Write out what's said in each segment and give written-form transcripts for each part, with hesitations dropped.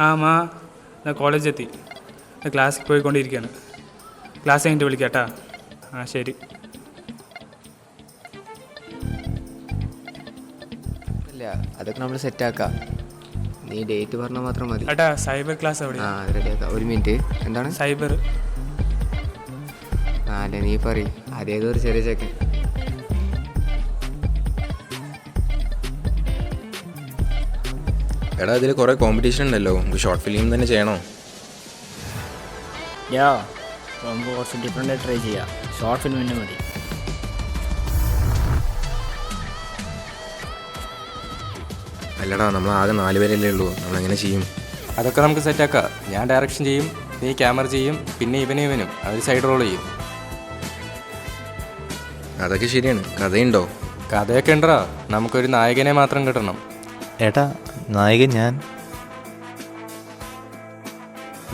ആ മാ ഞാൻ കോളേജെത്തി, ക്ലാസ്സിൽ പോയിക്കൊണ്ടിരിക്കുകയാണ്. ക്ലാസ് കഴിഞ്ഞിട്ട് വിളിക്കാം കേട്ടാ. ആ ശരി. ഇല്ല, അതൊക്കെ നമ്മൾ സെറ്റാക്കാം. നീ ഡേറ്റ് പറഞ്ഞാൽ മാത്രം മതി. ഏട്ടാ സൈബർ ക്ലാസ് എവിടെ? ആ റെഡിയാക്കാം. ഒരു മിനിറ്റ്. എന്താണ് സൈബർ? ആ അല്ലേ, നീ പറയും. അതേതോ ഒരു ചെറിയ ചെക്കൻ. എടാ ഇതിൽ കുറേ കോമ്പറ്റീഷൻ ഉണ്ടല്ലോ, നമുക്ക് ഷോർട്ട് ഫിലിം തന്നെ ചെയ്യണോ? നമുക്ക് കുറച്ച് ഡിഫറെൻ്റ് ആയി ട്രൈ ചെയ്യാം. ഷോർട്ട് ഫിലിം തന്നെ മതി. അല്ലടാ, നമ്മൾ ആകെ 4 പേരല്ലേ ഉള്ളൂ, നമ്മളെങ്ങനെ ചെയ്യും? അതൊക്കെ നമുക്ക് സെറ്റാക്കാം. ഞാൻ ഡയറക്ഷൻ ചെയ്യും, നീ ക്യാമറ ചെയ്യും, പിന്നെ ഇവനും അവർ സൈഡ് റോൾ ചെയ്യും. അതൊക്കെ ശരിയാണ്. കഥയുണ്ടോ? കഥയൊക്കെ ഉണ്ടോ? നമുക്കൊരു നായകനെ മാത്രം കിട്ടണം. ഏട്ടാ നായകൻ ഞാൻ.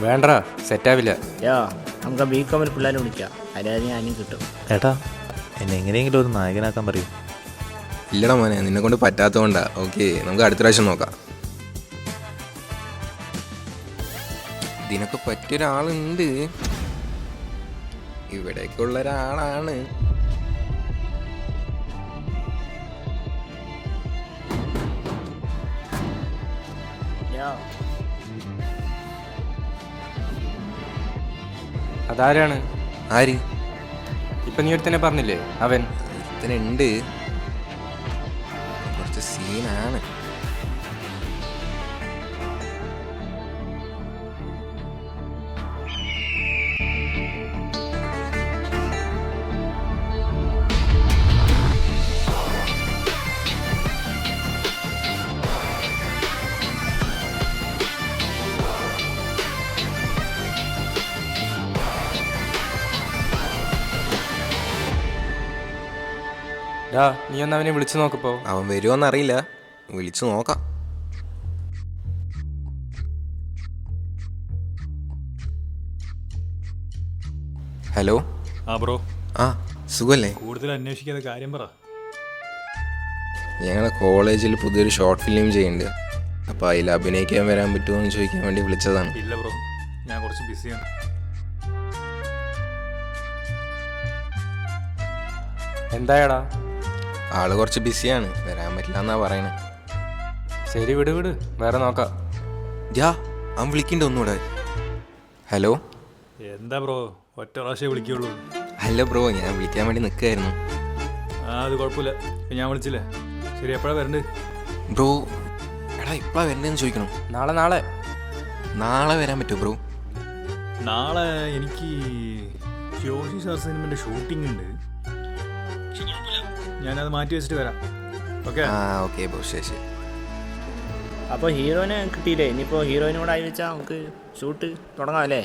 വേണ്ടടാ, സെറ്റാവില്ല. നമുക്ക് ബികോമിൽ പിള്ളേരെ വിളിക്കാം, അതായത് ഞാനും കിട്ടും. ഏട്ടാ എന്നെ എങ്ങനെയെങ്കിലും ഒരു നായകനാക്കാൻ പറയൂ. ഇല്ലടാ മോനെ, നിന്നെ കൊണ്ട് പറ്റാത്തതുകൊണ്ടാ. ഓക്കെ, നമുക്ക് അടുത്ത പ്രാവശ്യം നോക്കാം. ഇതിനൊക്കെ പറ്റിയൊരാളുണ്ട്, ഇവിടേക്ക് ഉള്ള ഒരാളാണ്. അതാരാണ്? ആര്? ഇപ്പം നീ ഒരുത്തനെ പറഞ്ഞില്ലേ, അവൻ. ഇതിനുണ്ട്, കുറച്ച് സീനാണ്. നീ ഒന്ന് അവനെ വിളിച്ചു നോക്കപ്പോ. അവൻ വരുമോന്നറിയില്ല, വിളിച്ചു നോക്കാം. ഹലോ. ബ്രോ. ആ സുഖല്ലേ? കൂടുതൽ അന്വേഷിക്കാതെ കാര്യം പറ. ഞങ്ങളെ കോളേജിൽ പുതിയൊരു ഷോർട്ട് ഫിലിം ചെയ്യുന്നുണ്ട്, അപ്പോൾ അതിൽ അഭിനയിക്കാൻ വരാൻ പറ്റുമോ എന്ന് ചോദിക്കാൻ വേണ്ടി വിളിച്ചതാണ്. ഇല്ല ബ്രോ, ഞാൻ കുറച്ച് ബിസിയാണ്. എന്തായടാ? ആള് കുറച്ച് ബിസിയാണ്, വരാൻ പറ്റില്ല എന്നാ പറയണേ. ശരി, വിട് വേറെ നോക്കാം. അവൻ വിളിക്കണ്ട ഒന്നുകൂടെ. ഹലോ. എന്താ ബ്രോ, ഒറ്റ പ്രാവശ്യമേ വിളിക്കുള്ളൂ. അല്ല ബ്രോ, ഞാൻ വിളിക്കാൻ വേണ്ടി നിൽക്കുകയായിരുന്നു. അത് കുഴപ്പമില്ല, ഞാൻ വിളിച്ചില്ലേ. ശരി, എപ്പോഴാണ് വരണ്ടേ? ബ്രോ എടാ, എപ്പോഴാണ് വരണ്ടേന്ന് ചോദിക്കണം. നാളെ വരാൻ പറ്റുമോ ബ്രോ? നാളെ എനിക്ക് ജോഷി സാർ സിനിമൻ്റെ ഷൂട്ടിംഗ് ഉണ്ട്, ഞാനത് മാറ്റി വെച്ചിട്ട് വരാം. ഓക്കെ. ഓക്കെ ബ്രോ, ശരി. അപ്പോൾ ഹീറോയിനെ കിട്ടിയില്ലേ, ഇനിയിപ്പോൾ ഹീറോയിനും കൂടെ ആയി വെച്ചാൽ നമുക്ക് ഷൂട്ട് തുടങ്ങാം അല്ലേ?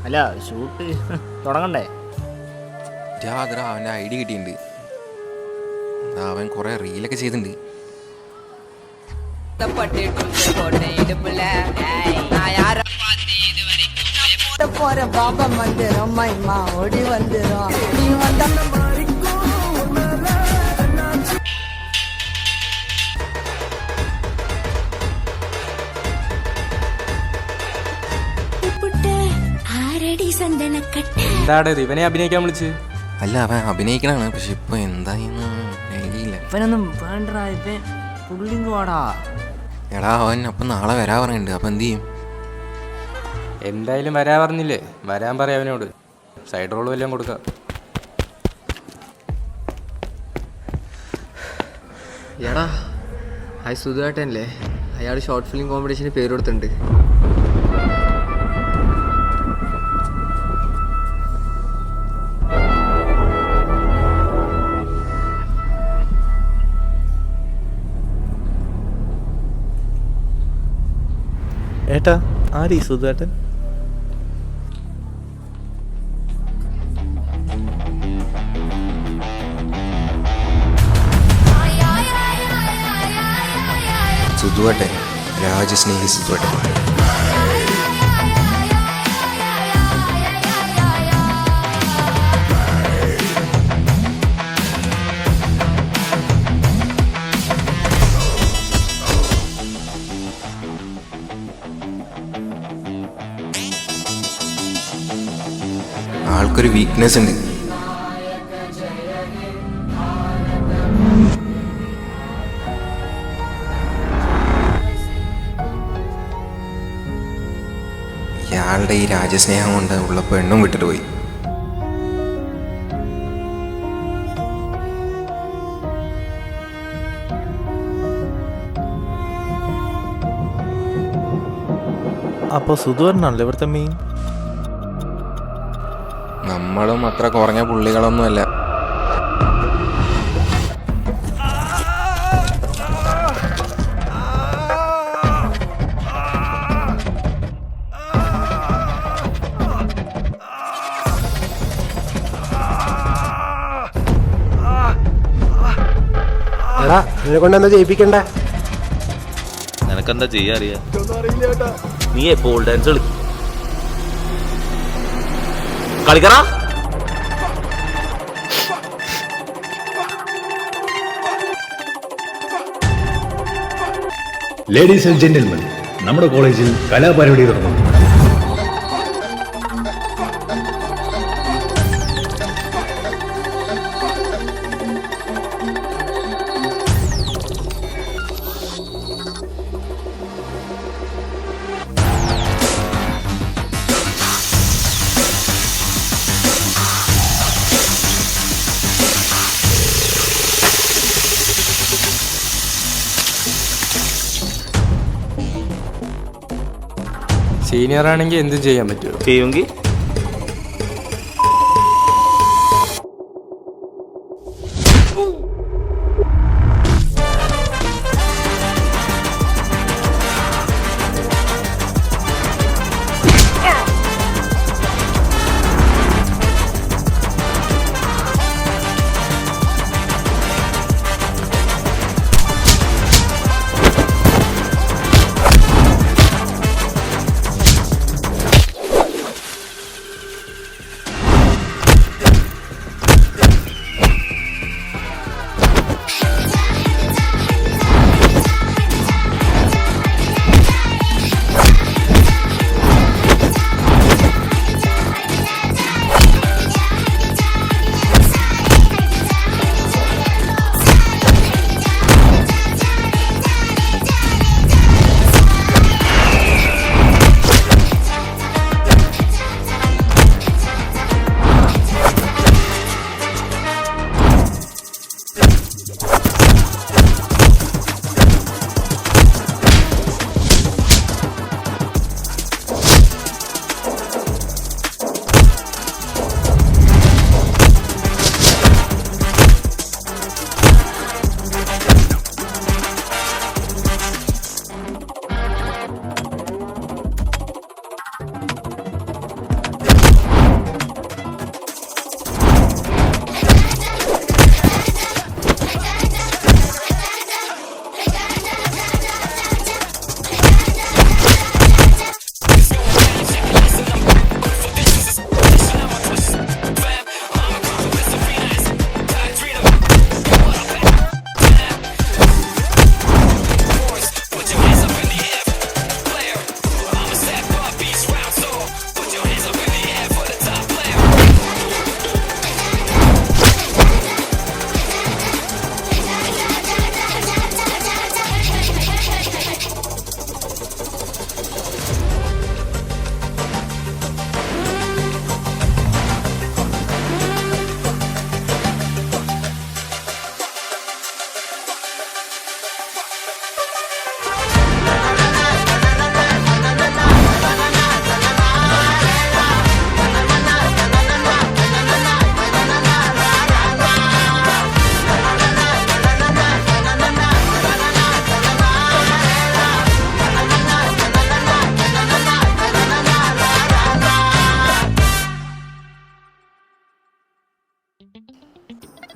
അല്ല, ഷൂട്ട് തുടങ്ങണ്ടേ? അവൻ്റെ ഐഡി കിട്ടിയിട്ടുണ്ട്, അവൻ കുറേ റീലൊക്കെ ചെയ്തിട്ടുണ്ട്. பாபம் வந்துரும் மைமா ஓடி வந்துரும் நீ வந்த എന്താടേ ഇവനെ അഭിനയിക്കാൻ വിളിച്ച്? അല്ല, അവൻ അഭിനയിക്കണാണ്, പക്ഷെ ഇപ്പൊ എന്തായില്ല. ഇവനൊന്നും വേണ്ടാ, ഇവൻ പുള്ളിങ് വാടാ. എടാ, അവൻ അപ്പം നാളെ വരാ പറയുന്നുണ്ട്, അപ്പം എന്ത് ചെയ്യും? എന്തായാലും വരാ പറഞ്ഞില്ലേ, വരാൻ പറയാം അവനോട്. സൈഡ് റോൾ വല്ലതും കൊടുക്കാം. എടാ ഹായ്, സുധുവേട്ടനല്ലേ? അയാൾ ഷോർട്ട് ഫിലിം കോമ്പറ്റീഷന് പേര് കൊടുത്തിട്ടുണ്ട്. ഏട്ടാ ആരീ സുധുവേട്ടൻ? സുധുവേട്ടൻ, രാജസ്നേഹി സുധുവേട്ടൻ. ഇയാൾക്കൊരു വീക്ക്നെസ് ഉണ്ട്. ഇയാളുടെ ഈ രാജസ്നേഹം കൊണ്ട് ഉള്ള പെണ്ണും വിട്ടിട്ട് പോയി. അപ്പോൾ സുധുവരനാണല്ലോ ഇവിടുത്തെ മെയിൻ. നമ്മളും അത്ര കുറഞ്ഞ പുള്ളികളൊന്നുമല്ല. എടാ ഇതിനെ കൊണ്ട് എന്താ ജയിപ്പിക്കണ്ടേ? നിനക്കെന്താ ചെയ്യാൻ അറിയാം? നീ പോൾ ഡാൻസ് കളിക്കറ. ലേഡീസ് ആൻഡ് ജെന്റിൽമെൻ, നമ്മുടെ കോളേജിൽ കലാപരിപാടി തുടങ്ങുന്നു. സീനിയർ ആണെങ്കിൽ എന്തും ചെയ്യാൻ പറ്റുമോ? ചെയ്യുമെങ്കിൽ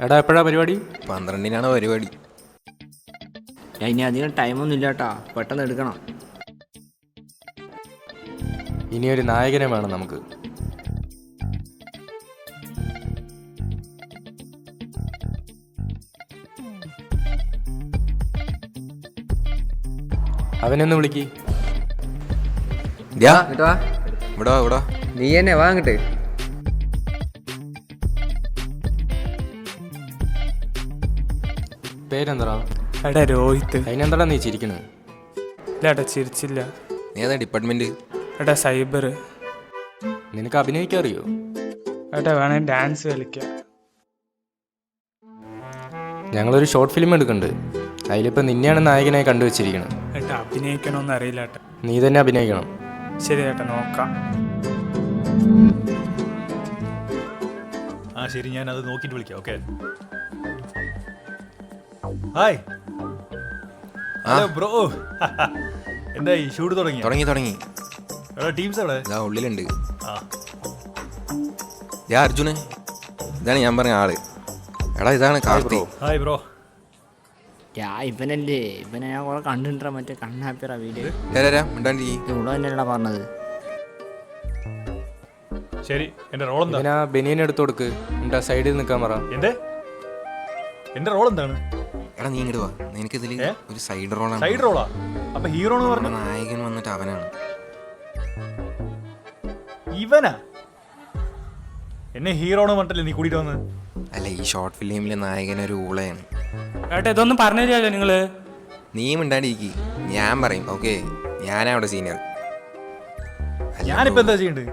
എടാ എപ്പോഴാ പരിപാടി? 12-നാണ് പരിപാടി. ഇനി അധികം ടൈമൊന്നും ഇല്ല കേട്ടാ, പെട്ടെന്ന് എടുക്കണം. ഇനിയൊരു നായകനെ വേണം നമുക്ക്. അവനൊന്ന് വിളിക്ക്. ഇങ്ങോട്ട് വാ. ഇവിടെ നീ എന്നെ വാ അങ്ങോട്ട്. പേരെന്താ? എടാ രോഹിത്ത്. അതിനെന്താടാ നീ ചിരിക്കണത്? ഇല്ല ഏട്ടാ ചിരിച്ചില്ല. നീ ഏതാ ഡിപ്പാർട്ട്മെൻറ്റ്? എടാ സൈബർ. നിനക്ക് അഭിനയിക്കാൻ അറിയോ? ഏട്ടാ വേണേ ഡാൻസ് കളിക്കാം. ഞങ്ങളൊരു ഷോർട്ട് ഫിലിം എടുക്കുന്നുണ്ട്. അതിലിപ്പോൾ നിന്നെയാണ് നായകനായി കണ്ടുവച്ചിരിക്കുന്നത്. ഏട്ടാ അഭിനയിക്കണമെന്ന് അറിയില്ല ഏട്ടാ. നീ തന്നെ അഭിനയിക്കണം. ശരി ഏട്ടാ നോക്കാം. ആ ശരി, ഞാൻ അത് നോക്കിയിട്ട് വിളിക്കാം. ഓക്കെ. ഹായ്. Hello bro. എന്തായി ഷൂട്ട് തുടങ്ങി? തുടങ്ങി. എടാ ടീംസ് എവിടെ? ഇതാ ഉള്ളിലുണ്ട്. ആ ഞാൻ അർജുന്. ഇതാണ് ഞാൻ പറഞ്ഞ ആള്. എടാ ഇതാണ് കാർത്തി. Hi bro. ഇവനല്ലേ, ഇവനെ ഞാൻ കുറെ കണ്ടിട്ടാ മറ്റേ കണ്ണാപ്പിറ വീഡിയോ. മിണ്ടാണ്ടി. ഇവിടെ തന്നെയല്ലടാ പറഞ്ഞത്. ശരി, എന്റെ റോൾ എന്താ? ഇവനാ ബനിയൻ എടുത്തു കൊടുക്ക്. എന്നിട്ട് ആ സൈഡിൽ നിൽക്കാൻ പറ. എന്റെ റോൾ എന്താണ്? എടാ നീ ഇങ്ങോട്ട് വാ. നിനക്കിതിൽ ഒരു സൈഡ് റോളാണ്. സൈഡ് റോളാ? അപ്പൊ ഹീറോ എന്ന് പറഞ്ഞ നായകൻ വന്നിട്ട് അവനാണ്. ഇവനാ? എന്നെ ഹീറോ എന്ന് പറഞ്ഞില്ലേ നീ കൂടിയിട്ട് വന്ന്? അല്ല, ഈ ഷോർട്ട് ഫിലിമിലെ നായകൻ ഒരു ഊളയാണ്. ഏട്ടാ ഇതൊന്നും പറഞ്ഞു തരികയല്ലോ നിങ്ങള്. നീ മിണ്ടാണ്ടിരിക്കി, ഞാൻ പറയും. ഓക്കെ, ഞാനാ അവിടെ സീനിയർ. ഞാനിപ്പോ എന്താ ചെയ്യണ്ടത്?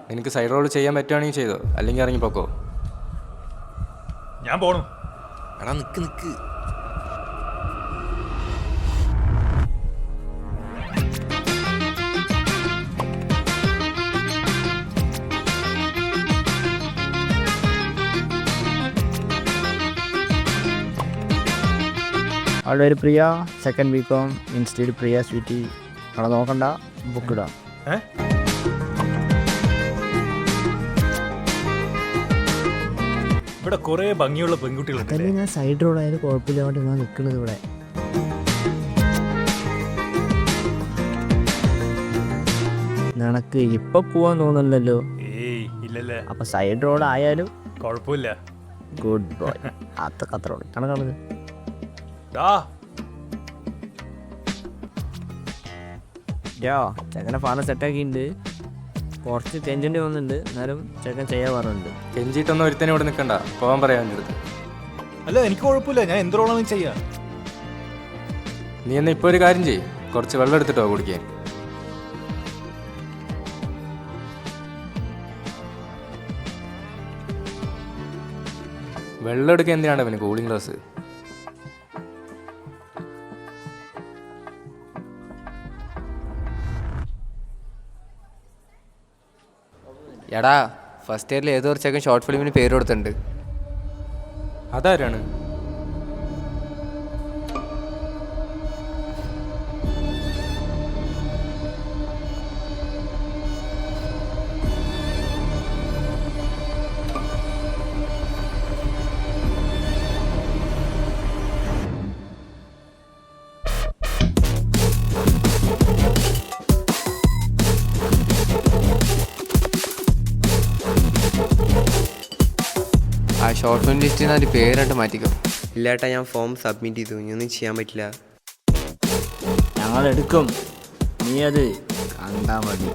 നിനക്ക് സൈഡ് റോൾ ചെയ്യാൻ പറ്റുവാണെങ്കിൽ ചെയ്തോ, അല്ലെങ്കിൽ ഇറങ്ങിപ്പോക്കോ. ഞാൻ പോണു. എടാ നിക്ക്. അവിടെ ഒരു പ്രിയ സെക്കൻഡ് ബികോം ഇൻസ്റ്റീഡ് പ്രിയ സ്വീറ്റി. അവിടെ നോക്കണ്ട, ബുക്ക് ഇടാം. ഇവിടെ കുറെ ഭംഗിയുള്ള പെൺകുട്ടികളുണ്ട്. ഞാൻ സൈഡ് റോഡ് ആയാലും കുഴപ്പമില്ലാണ്ട് ഞാൻ നിൽക്കുന്നത് ഇവിടെ. നിനക്ക് ഇപ്പൊ പോവാൻ തോന്നുന്നില്ലല്ലോ. ഏയ് ഇല്ലല്ലേ. അപ്പൊ സൈഡ് റോഡ് ആയാലും കുഴപ്പമില്ല. Good boy. അത്ര റോഡ് കണക്കാണത്. ചെക്കനെ ഫാന സെറ്റാക്കിയിട്ടുണ്ട്. കുറച്ച് കെഞ്ചേണ്ടി വന്നിട്ടുണ്ട്, എന്നാലും ചെക്കൻ ചെയ്യാൻ പറഞ്ഞിട്ടുണ്ട്. കെഞ്ചിട്ടൊന്നും ഒരുത്തന്നെ ഇവിടെ നിൽക്കണ്ട, പോകാൻ പറയാൻ എൻ്റെ അടുത്ത്. അല്ല എനിക്ക് കുഴപ്പമില്ല, ഞാൻ എന്ത് റോളാണെന്ന് ചെയ്യാം. നീ എന്നാ ഇപ്പോൾ ഒരു കാര്യം ചെയ്യും, കുറച്ച് വെള്ളം എടുത്തിട്ടോ കുടിക്കാൻ. വെള്ളം എടുക്കാൻ എന്തിനാണ് പിന്നെ കൂളിംഗ് ഗ്ലാസ്? എടാ ഫസ്റ്റ് ഇയറിൽ ഏതോ ഒരു ചെക്കൻ ഷോർട്ട് ഫിലിമിന് പേര് കൊടുത്തിട്ടുണ്ട്. അതാരാണ്? ആ ഷോർട്ട് ഫിലിം ലിസ്റ്റിൽ നിന്ന് അതിൻ്റെ പേരായിട്ട് മാറ്റിക്കോ. ഇല്ലാട്ടാ, ഞാൻ ഫോം സബ്മിറ്റ് ചെയ്തു, ഇനിയൊന്നും ചെയ്യാൻ പറ്റില്ല. ഞങ്ങളെടുക്കും, നീ അത് കണ്ടാ മതി.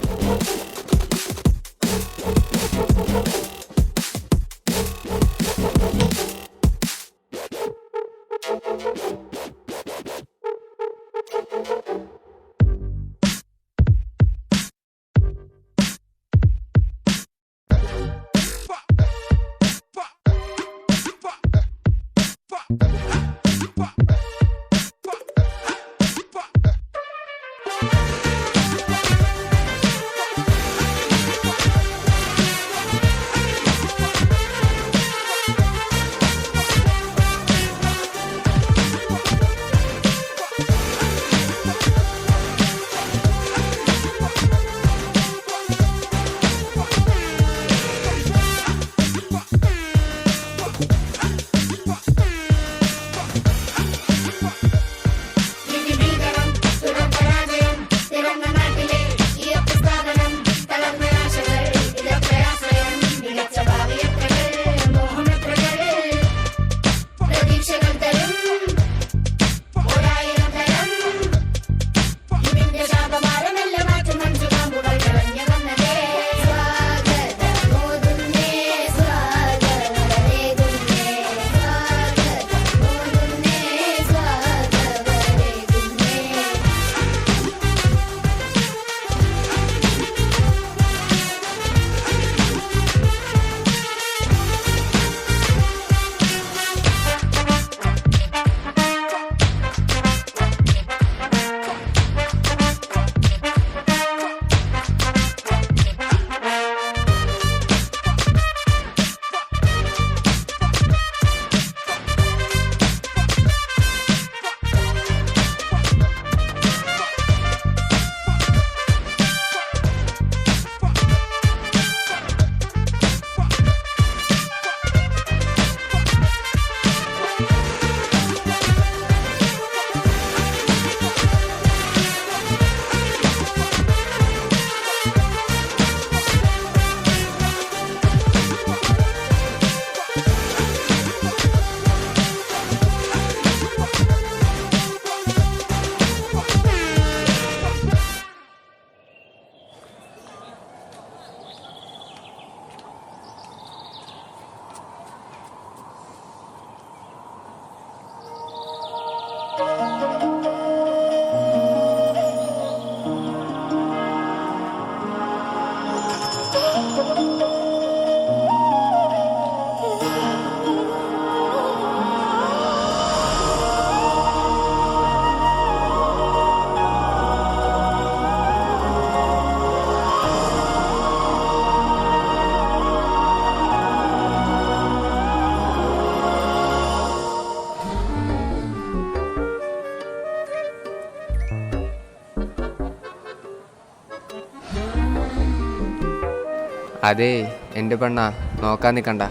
അതേ എൻ്റെ പെണ്ണാ, നോക്കാൻ നിൽക്കണ്ട.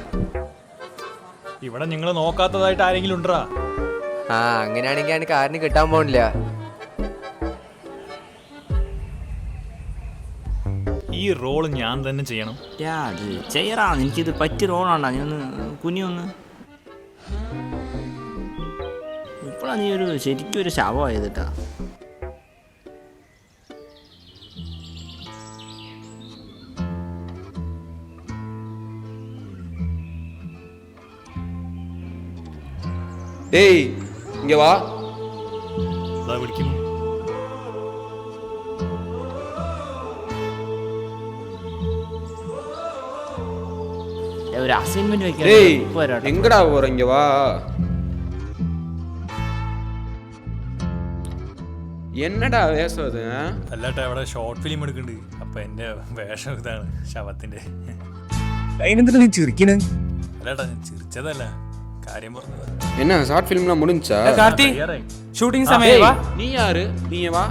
ഇവിടെ നിങ്ങൾ നോക്കാത്തതായിട്ട് ആരെങ്കിലും ഉണ്ടോ? ആ അങ്ങനെയാണെങ്കിൽ എനിക്ക് ആരിനും കിട്ടാൻ പോണില്ല. ഈ റോള് ഞാൻ തന്നെ ചെയ്യണം. അത് ചെയ്യറാ, എനിക്കിത് പറ്റിയ റോളാണ്ടാ. നീ ഒന്ന് കുനിയൊന്ന്. ഇപ്പോഴാ നീ ശരിക്കും ഒരു ശവമായതിട്ടാ. டேய் இங்க வா. അതാ വിളിക്കുന്നു. ഒരു അസൈൻമെന്റ് டேய் எங்கடா போற? இங்க வா. എന്നടാ വേഷം അത്? അല്ലാട്ടാ ഇവിടെ ഷോർട്ട് ഫിലിം എടുക്കുന്നുണ്ട്. അപ്പൊ എന്റെ വേഷം ഇതാണ്, ശവത്തിന്റെ. അതിനെന്തിനാ നീ ചിരിക്കണേ? അല്ലാട്ടാ ഞാൻ ചിരിച്ചതല്ല, കാര്യം പറഞ്ഞതാ. என்ன ஷார்ட் ஃபிலிம்லாம் முடிஞ்சா? കാർത്തി, ഷൂട്ടിംഗ് സമയം വാ. நீ யாரு? நீ வா.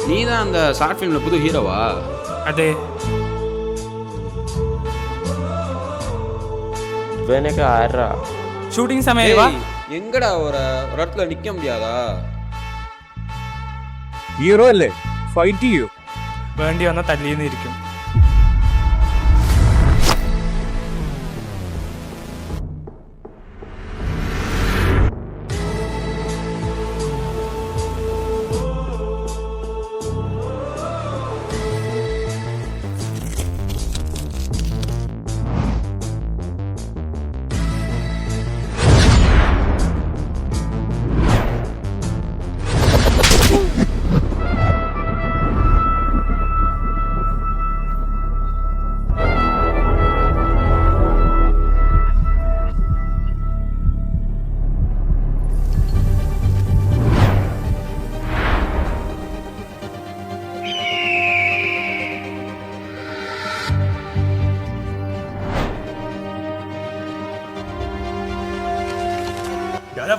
நீ தான் அந்த ஷார்ட் ஃபிலிம்ல புது ஹீரோவா? അതെ. ഇവനൊക്കെ ആരാ? ഷൂട്ടിംഗ് സമയം വാ. எங்கடா ஒரு இடத்துல நிக்க முடியாதா? ഹീറോ അല്ലേ, ഫൈറ്റ് ചെയ്യൂ. വേണ്ടി വന്ന തല്ലിന്നിരിക്കും.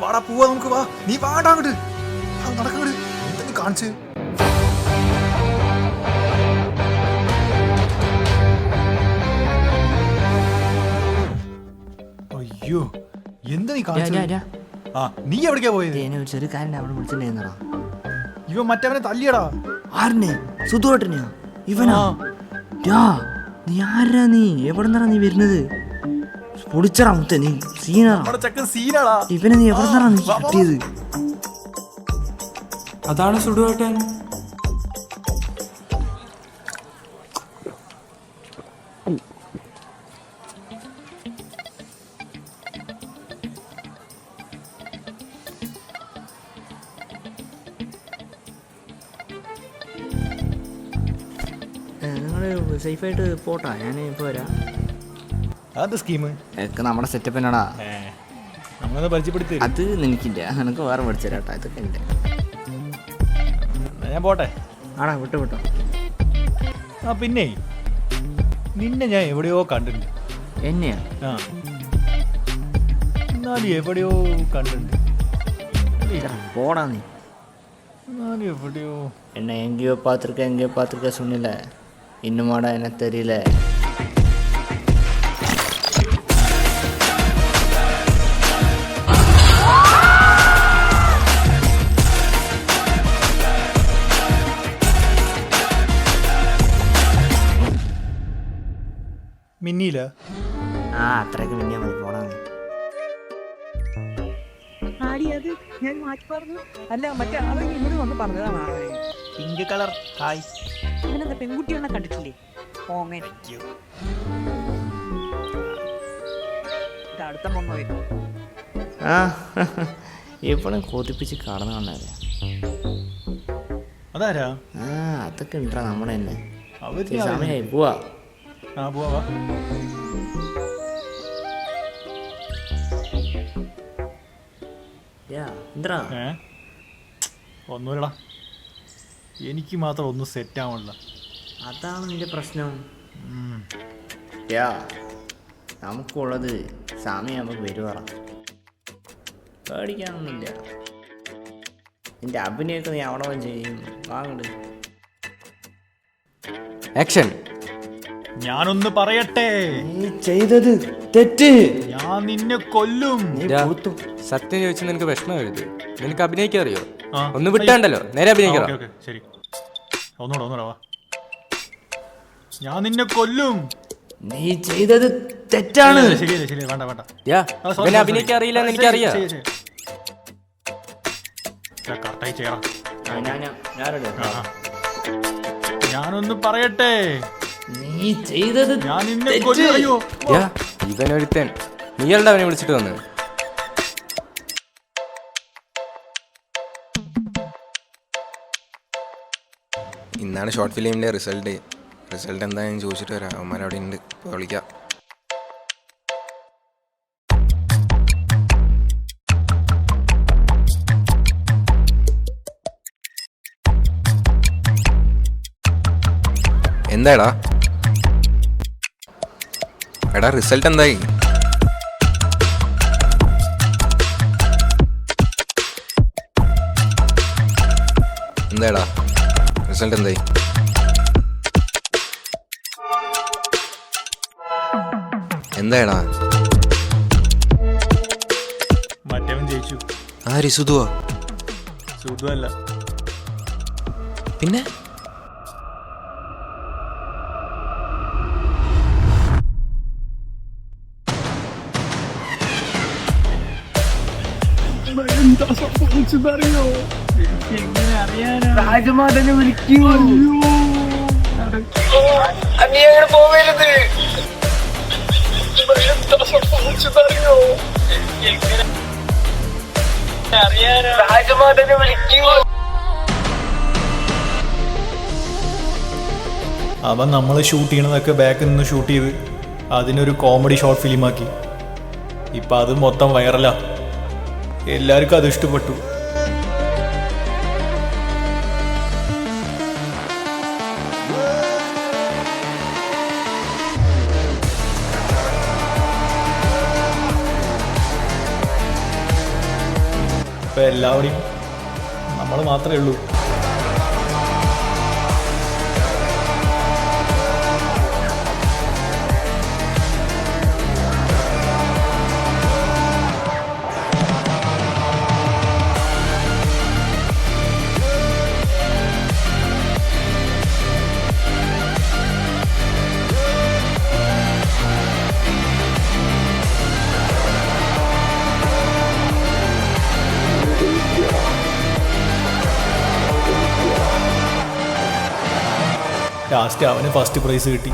വാടാ പോവാ, നമുക്ക് വാ. നീ വാടാ അങ്ങോട്ട്, നടക്കങ്ങോട്ട്. എന്തെങ്കിലും കാണിച്ച്. അയ്യോ എന്താ നീ കാണിച്ചത്? ആ നീ എവിടേക്കാ പോയത്? ഒരു ചെറിയ കാരനെ അവിടെ വിളിച്ചിട്ടുണ്ടായിരുന്നടാ. ഇവൻ മറ്റവനെ തല്ലിയടാ. ആരനെ? സുധുവേട്ടനെയാ? ഇവനാ? നീ ആരാ? നീ എവിടെ നിന്നാ നീ വരുന്നത്? പൊളിച്ചറാ മുത്ത, നീ സീനാ. ചെക്കൻ സീനാടാ. ഇവനെ നീ എവിടെ നിന്നാ നീ കിട്ടിയത്? അതാണ് സുടുവേട്ടൻ. നിങ്ങൾ സേഫായിട്ട് പോട്ടാ, ഞാൻ ഇപ്പോൾ വരാം. അതെന്താ സ്കീം? ഒക്കെ നമ്മുടെ സെറ്റപ്പ് എന്നാടാ. നമ്മളൊന്ന് പരിചയപ്പെടുത്തി. അത് നിനക്കില്ല, നിനക്ക് വേറെ പഠിച്ചു തരാട്ടാ. ഇതൊക്കെ ഉണ്ട്. ഞാൻ പോട്ടെ. ആടാ, വിട്ടോ. ആ പിന്നെ നിന്നെ ഞാൻ എവിടെയോ കണ്ടിട്ടുണ്ട്. എന്നെയാ? ആ എന്നാലും എവിടെയോ കണ്ടിട്ടുണ്ട്. പോടാ നീ. എന്നാലും എവിടെയോ. என்ன எங்கேயோ பார்த்துருக்க சொன்னல, இன்னுமாடா என்ன தெரியல. മിന്നിയില്ല? ആ അത്രയൊക്കെ മിന്നിയാൽ മതി, പോടാ നീ. ആടിയത് ഞാൻ മാറ്റി പറഞ്ഞു. അല്ല മറ്റേ ആളെ ഇങ്ങോട്ട് വന്ന് പറഞ്ഞതാണ്. ആളെ പിങ്ക് കളർ. ഹായ്. ഇവനെന്താ പെൺകുട്ടികളെ കണ്ടിട്ടില്ലേ? പോങ്ങൻ. അടുത്ത മൊമ്മ വരും. ആ എപ്പോഴും കൊതിപ്പിച്ച് കടന്നു വന്നാലേ. അതാരാ? ആ അതൊക്കെ ഉണ്ടാ നമ്മുടെ തന്നെ. അവര് സമയമായി പോവാ. ആ പോവാ. എന്താ ഒന്നുമില്ലടാ, എനിക്ക് മാത്രം ഒന്നും സെറ്റ് ആവണില്ല. അതാണ് നിന്റെ പ്രശ്നം. യാ നമുക്കുള്ളത് സമയമാകുമ്പോൾ വരുവാറ. പേടിക്കാനൊന്നുമില്ല. നിന്റെ അഭിനയൊക്കെ നീ അവിടെ ചെയ്യും. വാങ്ങട്. ആക്ഷൻ. ഞാനൊന്ന് പറയട്ടെ, നീ ചെയ്തത് തെറ്റ്. ഞാൻ നിന്നെ കൊല്ലും. സത്യം ചോദിച്ചാൽ നിനക്ക് വിഷമമായത്. നിനക്ക് അഭിനയിക്കാൻ അറിയോ? ആ. ഒന്ന് വിട്ടാണ്ടല്ലോ, നേരെ അഭിനയിക്കണം. ഓക്കേ, ശരി. ഒന്നുകൂടെ വാ. ഞാൻ നിന്നെ കൊല്ലും. നീ ചെയ്തത് തെറ്റാണ്. ശരിയല്ലേ, വേണ്ട. യാ, ഇവനെ അഭിനയിക്കാൻ അറിയില്ല എന്ന് എനിക്കറിയാം. കറക്റ്റായി ചെയ്യാം. ഞാനോട് ഞാനൊന്ന് പറയട്ടെ, നീ ചെയ്തത് ഞാൻ നിന്നെ കൊല്ലും. അയ്യോ, യാ, ഇവനൊരുത്തൻ. നീയല്ലേ അവനെ വിളിച്ചിട്ട് വന്ന്? ഇന്നാണ് ഷോർട്ട് ഫിലിമിൻ്റെ റിസൾട്ട് എന്താണെന്ന് ചോദിച്ചിട്ട് വരാം. അവന്മാരവിടെ ഉണ്ട്, ഇപ്പോൾ വിളിക്കാം. എന്താടാ? എടാ റിസൾട്ട് എന്തായി? എന്താടാ റിസൾട്ട് എന്തായി? എന്താടാ? മറ്റവൻ ജയിച്ചു. ആര്? സുധുവാ? സുധു അല്ല, പിന്നെ രാജമാതനെ വിളിക്കൂ. അവൻ നമ്മൾ ഷൂട്ട് ചെയ്യണതൊക്കെ ബാക്കിൽ നിന്ന് ഷൂട്ട് ചെയ്ത് അതിനൊരു കോമഡി ഷോർട്ട് ഫിലിമാക്കി. ഇപ്പം അത് മൊത്തം വൈറലാ. എല്ലാവർക്കും അത് ഇഷ്ടപ്പെട്ടു. ഇപ്പം എല്ലാവരെയും നമ്മൾ മാത്രമേ ഉള്ളൂ. ലാസ്റ്റ് അവന് ഫസ്റ്റ് പ്രൈസ് കിട്ടി.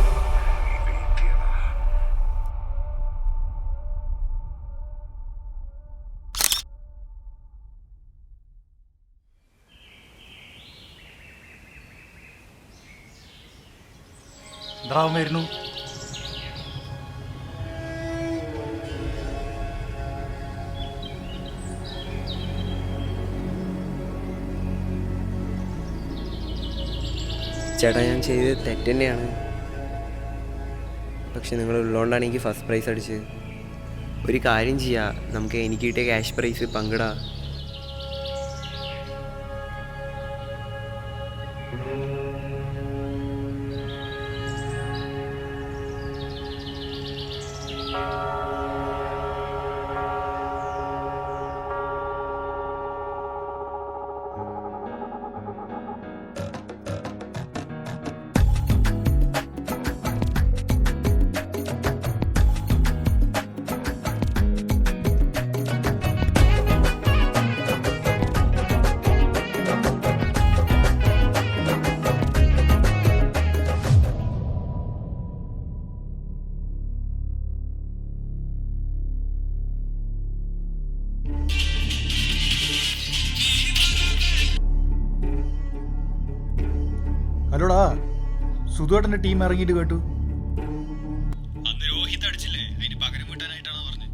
എന്താവുമായിരുന്നു? ചേട്ടാ, ഞാൻ ചെയ്തത് തെറ്റ് തന്നെയാണ്. പക്ഷെ നിങ്ങൾ ഉള്ളതുകൊണ്ടാണ് എനിക്ക് ഫസ്റ്റ് പ്രൈസ് അടിച്ചത്. ഒരു കാര്യം ചെയ്യാം, നമുക്ക് എനിക്ക് കിട്ടിയ ക്യാഷ് പ്രൈസ് പങ്കിടാം. അല്ലോടാ, സുധുവേട്ടൻ്റെ ടീം ഇറങ്ങിയിട്ട് കേട്ടു. അന്ന് രോഹിത് അടിച്ചില്ലേ, അതിന് പകരം വീട്ടാനായിട്ടാണ് പറഞ്ഞത്.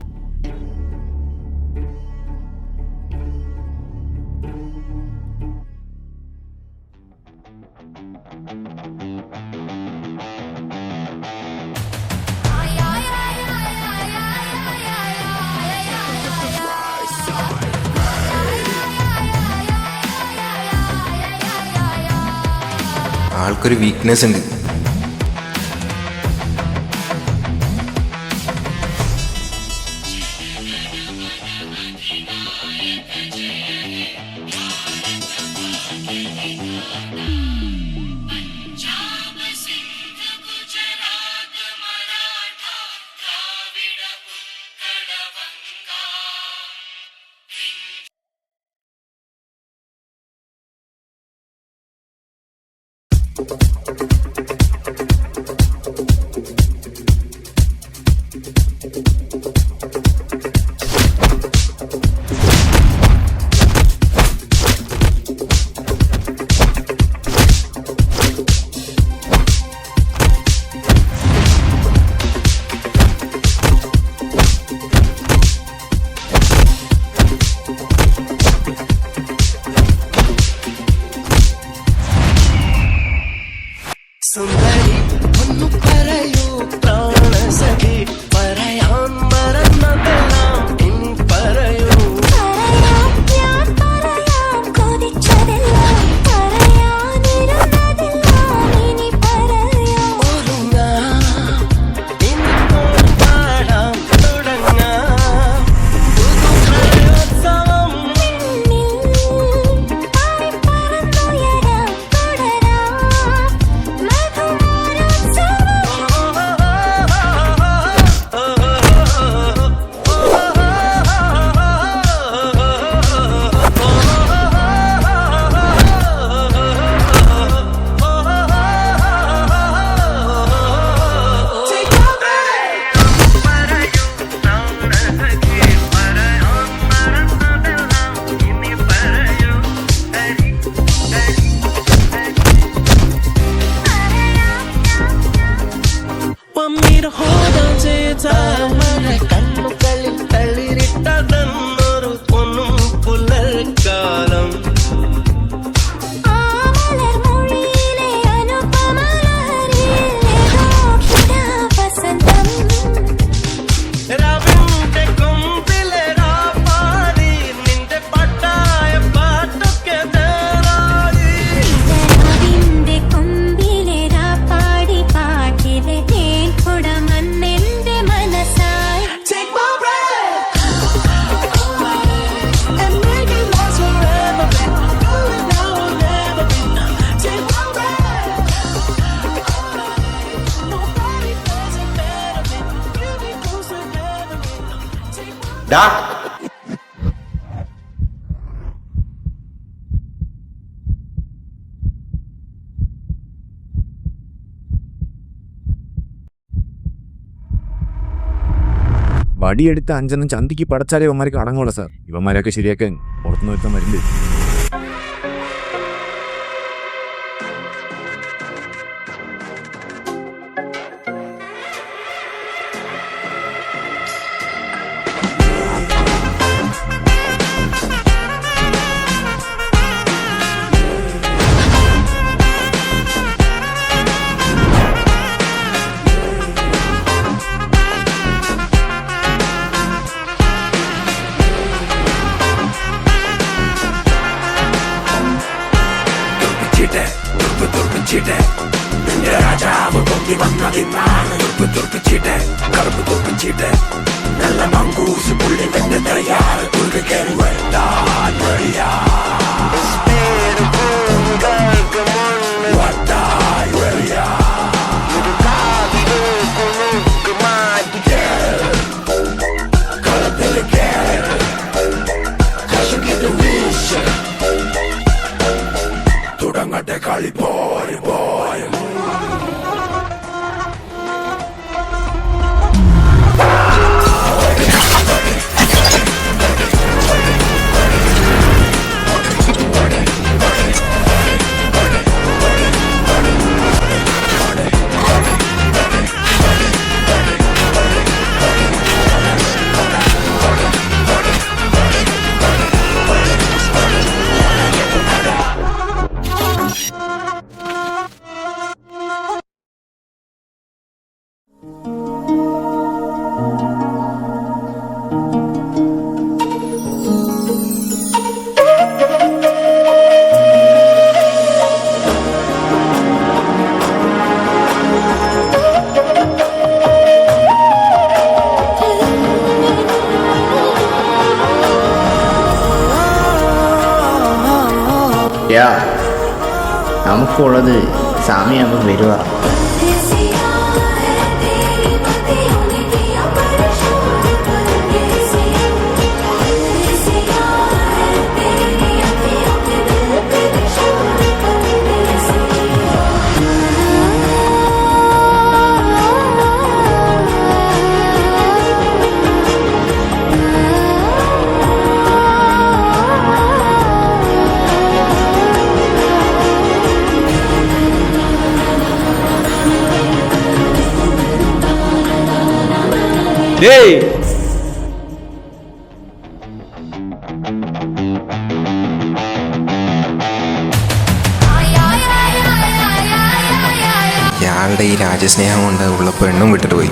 ആൾക്കൊരു വീക്ക്നെസ് ഉണ്ട്. വടിയെടുത്ത് 5 ചന്തിക്ക് പടച്ചാലേ ഇവന്മാർക്ക് അടങ്ങുള്ളൂ സാർ. ഇവന്മാരൊക്കെ ശരിയാക്കാൻ പുറത്തുനിന്ന് ഒരുത്തം വരുന്നുണ്ട്. നമുക്കുള്ളത് സമയമാകുമ്പോൾ വരുക. ഇയാളുടെ ഈ രാജസ്നേഹം കൊണ്ട് ഉള്ള പെണ്ണും വിട്ടിട്ട് പോയി.